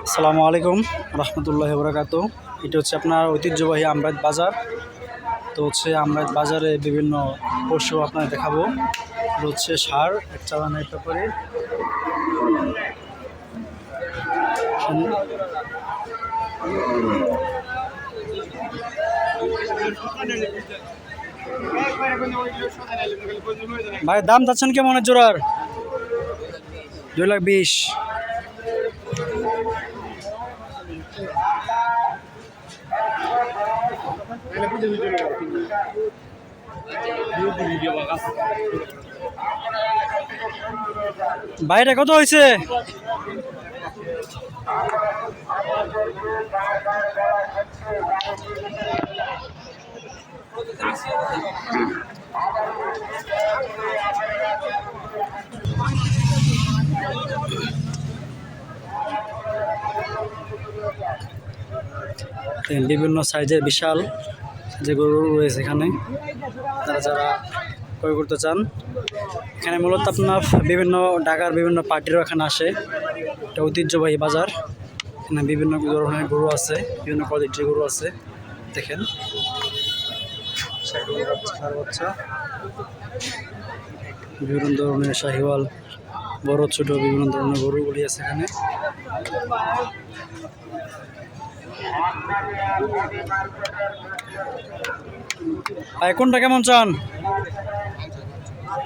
আসসালামু আলাইকুম রহমতুল্লাহি ওয়া বারাকাতুহু। এটা হচ্ছে আপনার ঐতিহ্যবাহী আমরাইত বাজার। তো হচ্ছে আমরাইত বাজারে বিভিন্ন পশু আপনার দেখাবো। এটা হচ্ছে ষাঁড়, এক চালানের ব্যাপারে। ভাই দাম চাচ্ছেন কেমন জোড়ার? 2,20,000। বাইরে কত হয়েছে? বিভিন্ন সাইজের বিশাল যে গরু রয়েছে এখানে, তারা যারা ক্রয় করতে চান, এখানে মূলত আপনার বিভিন্ন ঢাকার বিভিন্ন পার্টিরও এখানে আসে। এটা ঐতিহ্যবাহী বাজার। এখানে বিভিন্ন ধরনের গরু আছে, বিভিন্ন কোয়ালিটির গরু আছে। দেখেন বাচ্চা, বিভিন্ন ধরনের শাহিওয়াল, বড় ছোট বিভিন্ন ধরনের গরুগুলি আছে এখানে। ভাই কোনটা কেমন চান?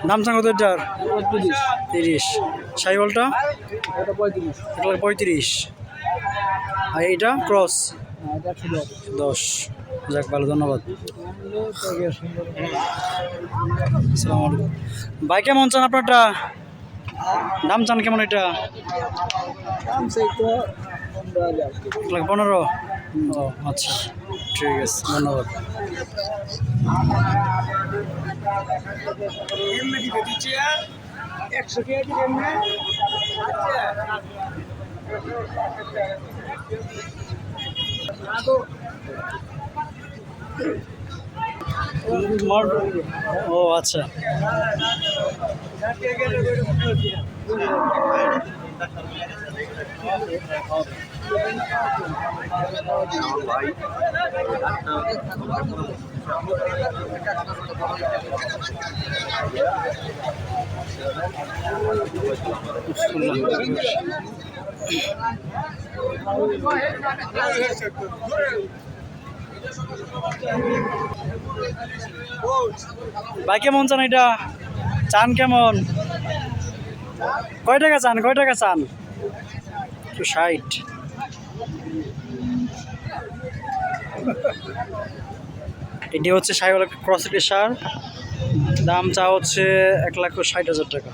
দাম চান কত? এটার 30। শাহিওয়ালটা 35। আর এইটা ক্রস 10। যাক, ভালো, ধন্যবাদ। আসসালামু আলাইকুম। ভাই কেমন চান আপনারটা? দাম চান কেমন এটা? 15। ও আচ্ছা, ঠিক আছে, ধন্যবাদ। ও আচ্ছা, ভাই কেমন চান এটা? চান কেমন? কয় টাকা চান? 60। এটি হচ্ছে শাহিওয়াল ক্রস ষাঁড়। দাম চা হচ্ছে 1,60,000 টাকা।